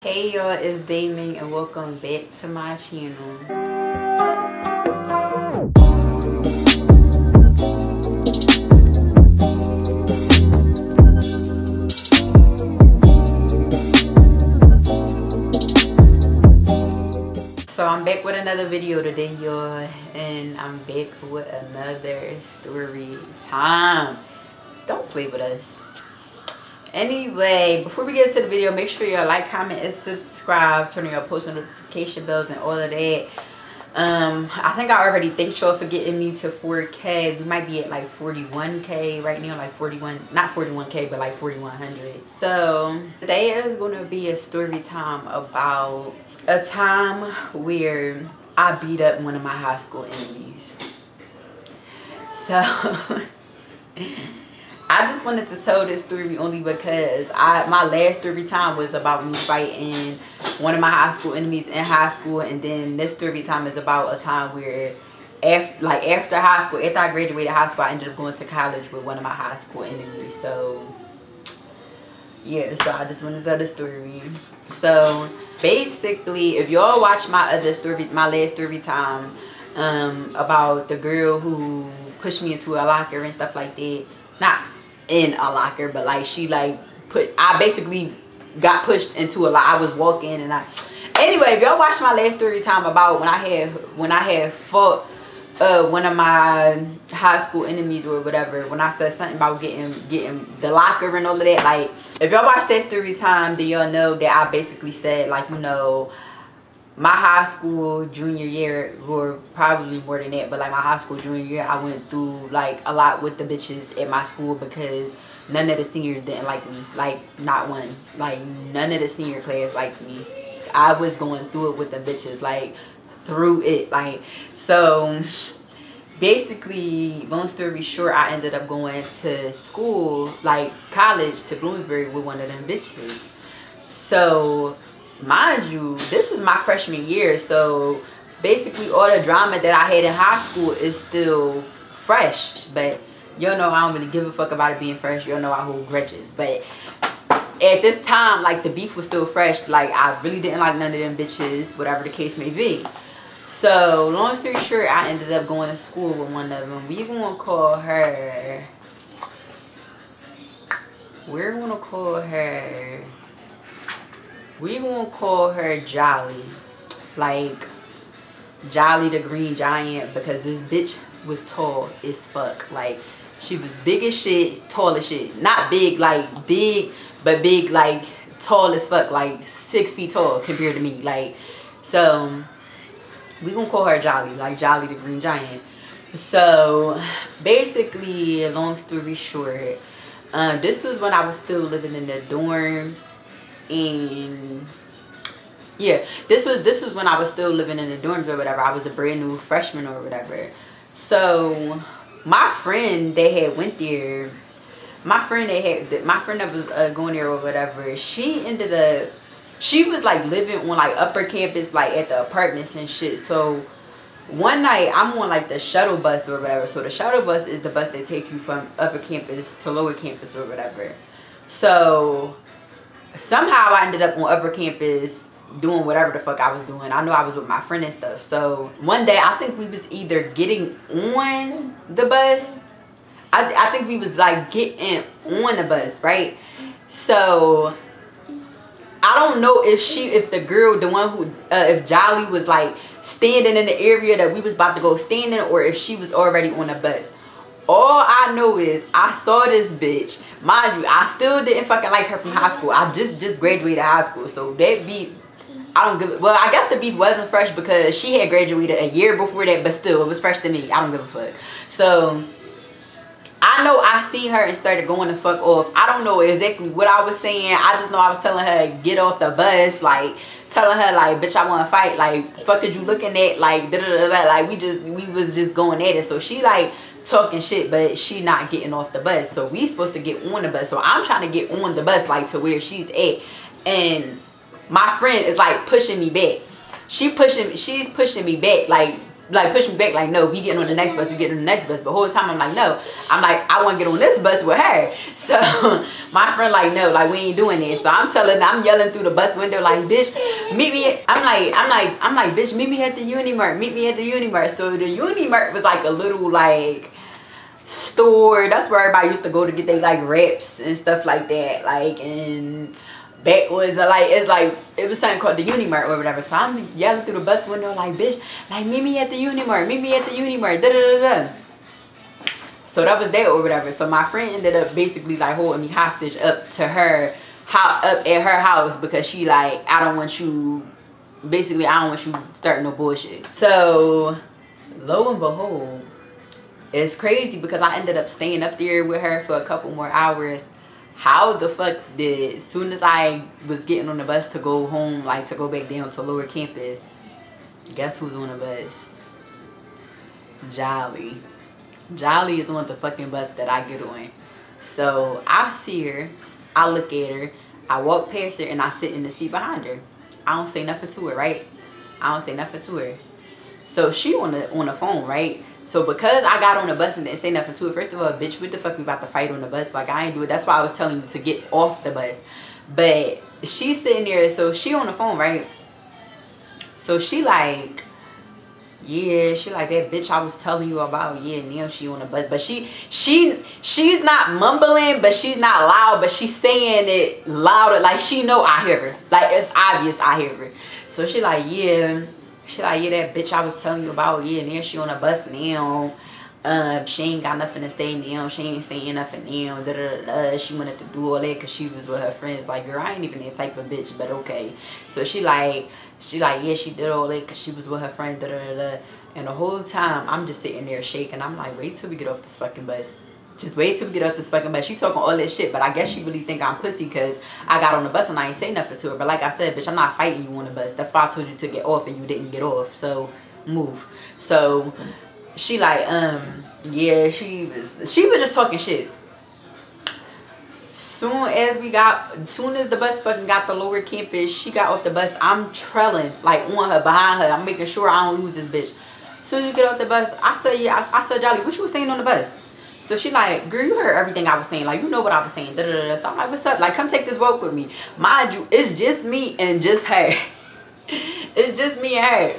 Hey y'all, it's Dai Ming and welcome back to my channel. So I'm back with another video today, y'all, and I'm back with another story time. Don't play with us. Anyway, before we get into the video, make sure y'all like, comment, and subscribe. Turn on your post notification bells and all of that. I think I already thanked y'all for getting me to 4K. We might be at like 41K right now, like 41, not 41K, but like 4100. So today is going to be a story time about a time where I beat up one of my high school enemies. So I just wanted to tell this story only because my last story time was about me fighting one of my high school enemies in high school, and then this story time is about a time where after high school, after I graduated high school, I ended up going to college with one of my high school enemies. So yeah, so I just wanted to tell the story. So basically, if y'all watch my other story, my last story time about the girl who pushed me into a locker and stuff like that, not in a locker, but like I basically got pushed into a locker. I was walking and anyway, if y'all watch my last story time about when I had fought one of my high school enemies or whatever, when I said something about getting the locker and all of that, like if y'all watch that story time, then y'all know that I basically said, like, you know, my high school junior year, or probably more than that, but like my high school junior year, I went through like a lot with the bitches at my school because none of the seniors didn't like me. Like, not one. Like, none of the senior class liked me. I was going through it with the bitches, like through it. Like, so basically, long story short, I ended up going to school, like college, to Bloomsbury with one of them bitches. So mind you, this is my freshman year, so basically all the drama that I had in high school is still fresh. But y'all know I don't really give a fuck about it being fresh. Y'all know I hold grudges. But at this time, like, the beef was still fresh. Like, I really didn't like none of them bitches, whatever the case may be. So long story short, I ended up going to school with one of them. We're gonna call her Jolly. Like, Jolly the Green Giant, because this bitch was tall as fuck. Like, she was big as shit, tall as shit. Not big like big, but big like tall as fuck, like 6 feet tall compared to me. Like, so we gonna call her Jolly, like Jolly the Green Giant. So basically, long story short, this was when I was still living in the dorms. And yeah, this was when I was still living in the dorms or whatever. I was a brand new freshman or whatever. So my friend that had went there, my friend that was going there or whatever, she was like living on like upper campus, like at the apartments and shit. So one night I'm on like the shuttle bus or whatever. So the shuttle bus is the bus that take you from upper campus to lower campus or whatever. So somehow I ended up on upper campus doing whatever the fuck I was doing. I know I was with my friend and stuff. So one day, I think we was either getting on the bus. I think we was like getting on the bus, right? So I don't know if the girl, the one who, if Jolly was like standing in the area that we was about to go stand in, or if she was already on the bus. All I know is I saw this bitch. Mind you, I still didn't fucking like her from high school. I just graduated high school. So that beef, I don't give a, well, I guess the beef wasn't fresh because she had graduated a year before that, but still, it was fresh to me. I don't give a fuck. So I know I seen her and started going the fuck off. I don't know exactly what I was saying. I just know I was telling her, get off the bus, like telling her like, bitch, I want to fight. Like, fuck is you looking at? Like, da da da da. Like, we was just going at it. So she like talking shit, but she not getting off the bus. So we supposed to get on the bus. So I'm trying to get on the bus, like to where she's at, and my friend is like pushing me back. She's pushing me back, like like push me back, like, no, we getting on the next bus, we getting on the next bus. But the whole time I'm like, no. I'm like, I want to get on this bus with her. So my friend like, no, like, we ain't doing it. So I'm yelling through the bus window like, bitch, meet me. I'm like, bitch, meet me at the Unimart. Meet me at the Unimart. So the Unimart was like a little like store. That's where everybody used to go to get their like wraps and stuff like that. Like, and that was like, it was something called the Unimart or whatever. So I'm yelling through the bus window like, bitch, like, meet me at the Unimart, meet me at the Unimart, da da da da. So that was that or whatever. So my friend ended up basically like holding me hostage up to her, up at her house, because she like, I don't want you starting no bullshit. So lo and behold, it's crazy because I ended up staying up there with her for a couple more hours. How the fuck did, as soon as I was getting on the bus to go home, like to go back down to lower campus, guess who's on the bus? Jolly. Jolly is on the fucking bus that I get on. So I see her, I look at her, I walk past her, and I sit in the seat behind her. I don't say nothing to her, right? I don't say nothing to her. So she on the phone, right? So because I got on the bus and didn't say nothing to her, first of all, bitch, what the fuck we about to fight on the bus? Like, I ain't do it. That's why I was telling you to get off the bus. But she's sitting there, so she on the phone, right? So she like, yeah, she like, that bitch I was telling you about, yeah, now she on the bus. But she's not mumbling, but she's not loud, but she's saying it louder. Like, she know I hear her. Like, it's obvious I hear her. So she like, yeah. She like, yeah, that bitch I was telling you about, yeah, now she on a bus now. She ain't got nothing to say now. She ain't saying nothing now. Da, da, da, da. She wanted to do all that because she was with her friends. Like, girl, I ain't even that type of bitch, but okay. So she like, yeah, she did all that because she was with her friends. Da, da, da, da. And the whole time, I'm just sitting there shaking. I'm like, wait till we get off this fucking bus. Just wait till we get off this fucking bus. She talking all that shit, but I guess she really think I'm pussy because I got on the bus and I ain't say nothing to her. But like I said, bitch, I'm not fighting you on the bus. That's why I told you to get off and you didn't get off. So move. So she like, yeah, she was just talking shit. Soon as the bus fucking got to lower campus, she got off the bus. I'm trailing like on her, behind her. I'm making sure I don't lose this bitch. Soon as you get off the bus, I said, yeah, I said, Jolly, what you was saying on the bus? So she like, girl, you heard everything I was saying. Like, you know what I was saying. Da, da, da, da. So I'm like, what's up? Like, come take this walk with me. Mind you, it's just me and just her. It's just me and her.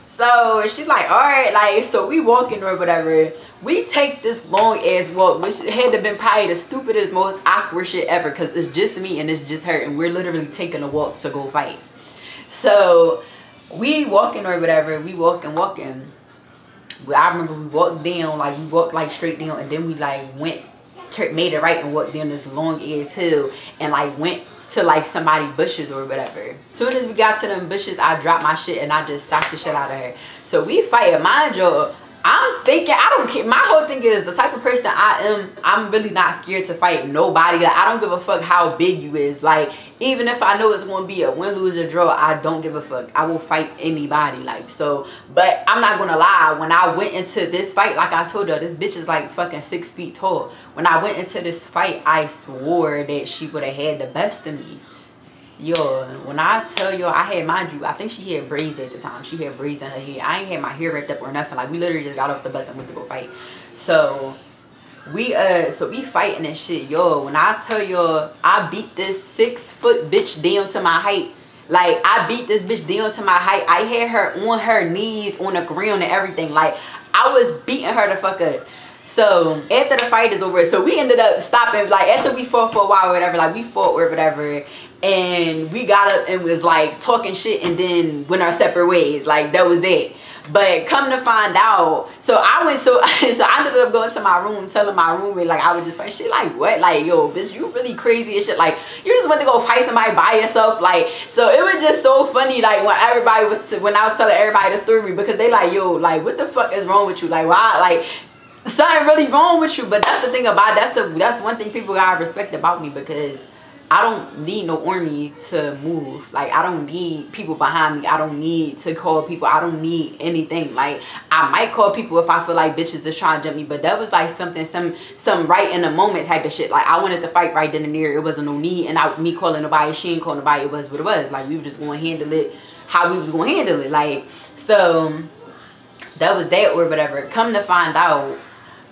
So she's like, all right. Like, so we walking or whatever. We take this long ass walk, which had to been probably the stupidest, most awkward shit ever. Because it's just me and it's just her. And we're literally taking a walk to go fight. So we walking or whatever. We walking. I remember we walked down, like we walked like straight down, and then we like made it right and walked down this long ass hill and like went to like somebody bushes or whatever. Soon as we got to them bushes, I dropped my shit and I just socked the shit out of her. So we fight. Mind you, I'm thinking, I don't care. My whole thing is the type of person I am, I'm really not scared to fight nobody. Like, I don't give a fuck how big you is. Like, even if I know it's going to be a win, lose, or draw, I don't give a fuck. I will fight anybody. Like, so, but I'm not going to lie. When I went into this fight, like I told you, this bitch is like fucking 6 feet tall. When I went into this fight, I swore that she would have had the best of me. Yo, when I tell you, I had, mind you, I think she had braids at the time. She had braids in her hair. I ain't had my hair wrapped up or nothing. Like, we literally just got off the bus and went to go fight. So we fighting and shit. Yo, when I tell you, I beat this 6 foot bitch down to my height. Like, I beat this bitch down to my height. I had her on her knees on the ground and everything. Like, I was beating her the fuck up. So after the fight is over, so we ended up stopping. Like, after we fought for a while or whatever, like we fought or whatever, and we got up and was like talking shit and then went our separate ways. Like, that was it. But come to find out, so I ended up going to my room, telling my roommate, like, I was just fight. She like, what? Like, yo, bitch, you really crazy and shit. Like, you just went to go fight somebody by yourself. Like, so it was just so funny, like, when I was telling everybody the story, because they like, yo, like, what the fuck is wrong with you? Like, why? Like, something really wrong with you. But that's the thing about it. That's one thing people gotta respect about me, because I don't need no army to move. Like, I don't need people behind me. I don't need to call people. I don't need anything. Like, I might call people if I feel like bitches is trying to jump me, but that was like something, some right in the moment type of shit. Like, I wanted to fight right then and there. It wasn't no need, and me calling nobody, she ain't calling nobody. It was what it was. Like, we were just gonna handle it how we was gonna handle it. Like, so that was that or whatever. Come to find out,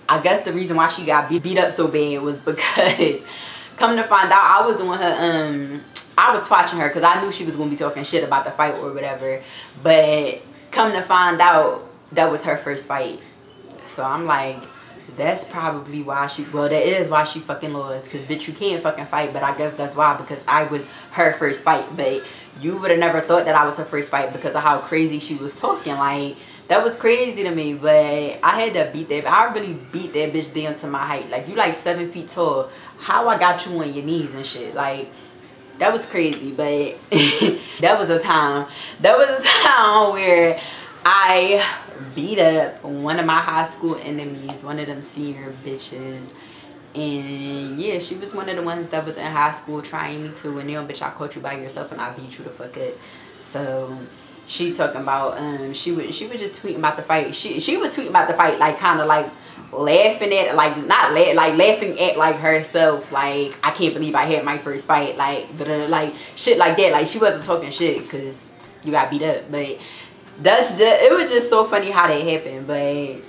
I guess the reason why she got beat up so bad was because, come to find out, I was on her, I was watching her because I knew she was going to be talking shit about the fight or whatever. But come to find out, that was her first fight. So I'm like, that's probably why she, well, that is why she fucking lost. Because, bitch, you can't fucking fight. But I guess that's why, because I was her first fight. But you would have never thought that I was her first fight because of how crazy she was talking. Like, that was crazy to me. But I had to beat that. I really beat that bitch down to my height. Like, you like 7 feet tall. How I got you on your knees and shit. Like, that was crazy. But that was a time. That was a time where I beat up one of my high school enemies, one of them senior bitches. And yeah, she was one of the ones that was in high school trying me to, and then bitch, I caught you by yourself and I beat you the fuck up. So she talking about she was just tweeting about the fight. She was tweeting about the fight, like kind of like laughing at, like not like laughing at like herself, like I can't believe I had my first fight, like like shit like that. Like she wasn't talking shit because you got beat up, but that's just, it was just so funny how that happened. But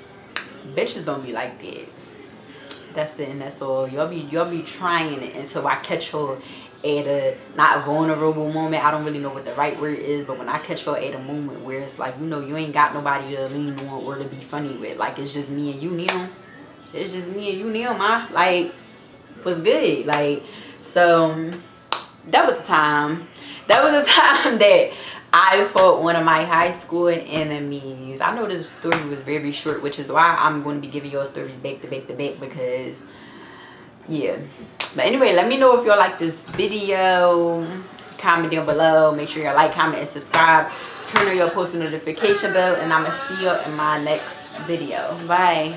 bitches don't be like that. That's it, and that's all. Y'all be trying it until I catch her at a not vulnerable moment. I don't really know what the right word is, but when I catch her at a moment where it's like, you know, you ain't got nobody to lean on or to be funny with. Like, it's just me and you, Neil. It's just me and you, Neil, ma. Like, was good. Like, so that was the time. That was the time that I fought one of my high school enemies. I know this story was very short, which is why I'm going to be giving y'all stories back to back to back, because yeah. But anyway, let me know if y'all like this video. Comment down below. Make sure y'all like, comment, and subscribe. Turn on your post notification bell, and I'm going to see you in my next video. Bye.